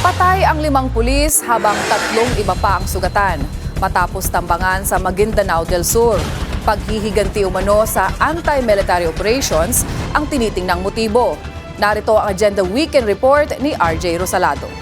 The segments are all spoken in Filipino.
Patay ang 5 pulis habang 3 iba pa ang sugatan matapos tambangan sa Maguindanao del Sur. Paghihiganti umano sa anti-military operations ang tinitingnang motibo. Narito ang Agenda Weekend Report ni RJ Rosalado.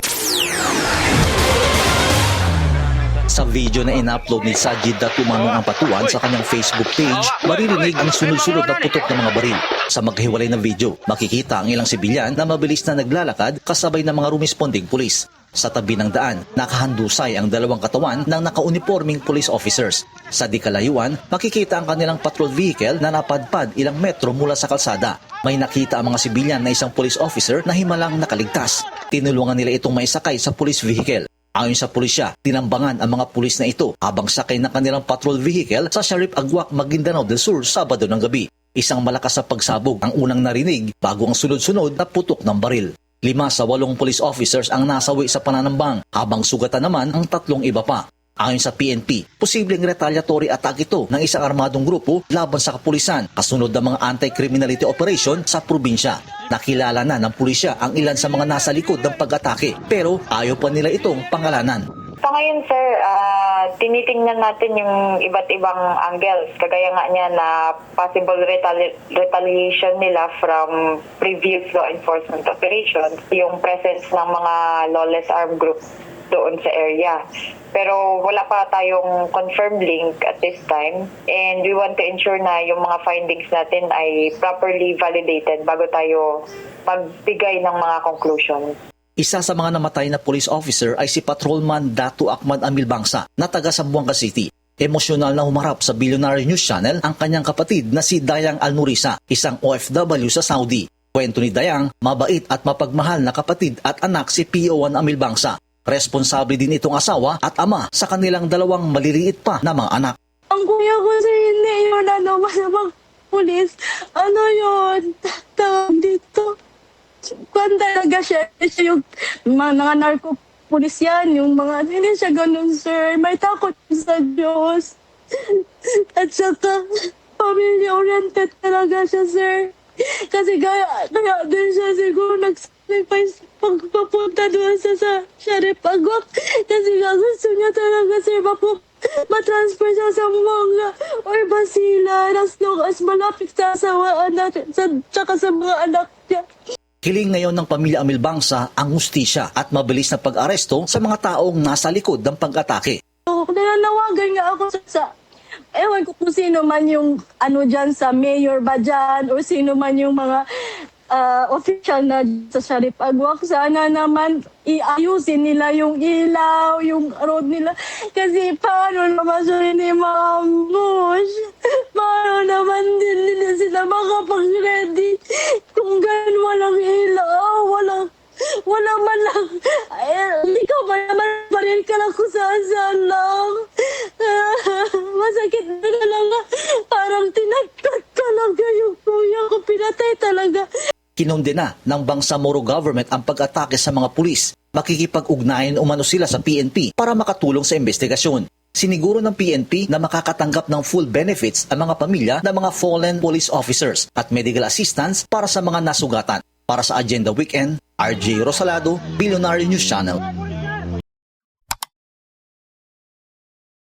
Sa video na in-upload ni Sajid Tumanong ang patuan sa kanyang Facebook page, maririnig ang sunod-sunod na putok ng mga baril. Sa maghiwalay na video, makikita ang ilang sibilyan na mabilis na naglalakad kasabay ng mga rumesponding pulis. Sa tabi ng daan, nakahandusay ang 2 katawan ng nakauniforming police officers. Sa di kalayuan, makikita ang kanilang patrol vehicle na napadpad ilang metro mula sa kalsada. May nakita ang mga sibilyan na isang police officer na himalang nakaligtas. Tinulungan nila itong maisakay sa police vehicle. Ayon sa pulisya, tinambangan ang mga pulis na ito habang sakay ng kanilang patrol vehicle sa Sharif Agwak, Maguindanao del Sur, Sabado ng gabi. Isang malakas na pagsabog ang unang narinig bago ang sunod-sunod na putok ng baril. 5 sa 8 police officers ang nasawi sa pananambang habang sugatan naman ang 3 iba pa. Ayon sa PNP, posibleng retaliatory attack ito ng isang armadong grupo laban sa kapulisan kasunod ng mga anti-criminality operation sa probinsya. Nakilala na ng pulisya ang ilan sa mga nasa likod ng pag-atake pero ayaw pa nila itong pangalanan. Sa ngayon, sir, tinitingnan natin yung iba't ibang angles. Kagaya nga niya na possible retaliation nila from previous law enforcement operations, yung presence ng mga lawless armed groups doon sa area. Pero wala pa tayong confirmed link at this time and we want to ensure na yung mga findings natin ay properly validated bago tayo magbigay ng mga conclusion. Isa sa mga namatay na police officer ay si Patrolman Datu Ahmad Amil Bangsa na taga Zamboanga City. Emosyonal na humarap sa Billionaire News Channel ang kanyang kapatid na si Dayang Alnurisa, isang OFW sa Saudi. Kwento ni Dayang, mabait at mapagmahal na kapatid at anak si PO1 Amil Bangsa. Responsable din itong asawa at ama sa kanilang 2 maliliit pa na mga anak. Ang kuya ko sir, hindi yun masamang pulis. Ano yun? Tawag dito. Kung talaga siya yung mga narco-pulis yan, yung mga, hindi siya ganun sir. May takot sa Diyos. At saka, family-oriented talaga siya sir. Kasi kaya din siya siguro nag-sacrifice pagpapunta doon sa Sharif Agwak. Kasi nga gusto niya talaga sir matransfer siya sa Manga or Basila as long as malapit sa asawaan natin tsaka sa mga anak niya. Hiling ngayon ng pamilya Amil Bangsa ang hustisya at mabilis na pag-aresto sa mga taong nasa likod ng pag-atake. So, nananawagan nga ako sa ewan ko kung sino man yung dyan sa mayor ba dyan o sino man yung mga official na sa Sharif Agwak. Sana naman iayusin nila yung ilaw, yung road nila. Kasi paano naman sila ni Mamush? Paano naman din nila sila makapag-ready? Kung ganun walang ilaw, walang man lang. Hindi ka ba naman paril ka lang kung saan lang. Masakit na talaga. Parang tinagkat talaga yung kuya ko. Pinatay talaga. Kinondena ng Bangsamoro government ang pag-atake sa mga pulis. Makikipag-ugnayan umano sila sa PNP para makatulong sa investigasyon. Siniguro ng PNP na makakatanggap ng full benefits ang mga pamilya ng mga fallen police officers at medical assistance para sa mga nasugatan. Para sa Agenda Weekend, RJ Rosalado, Billionaire News Channel.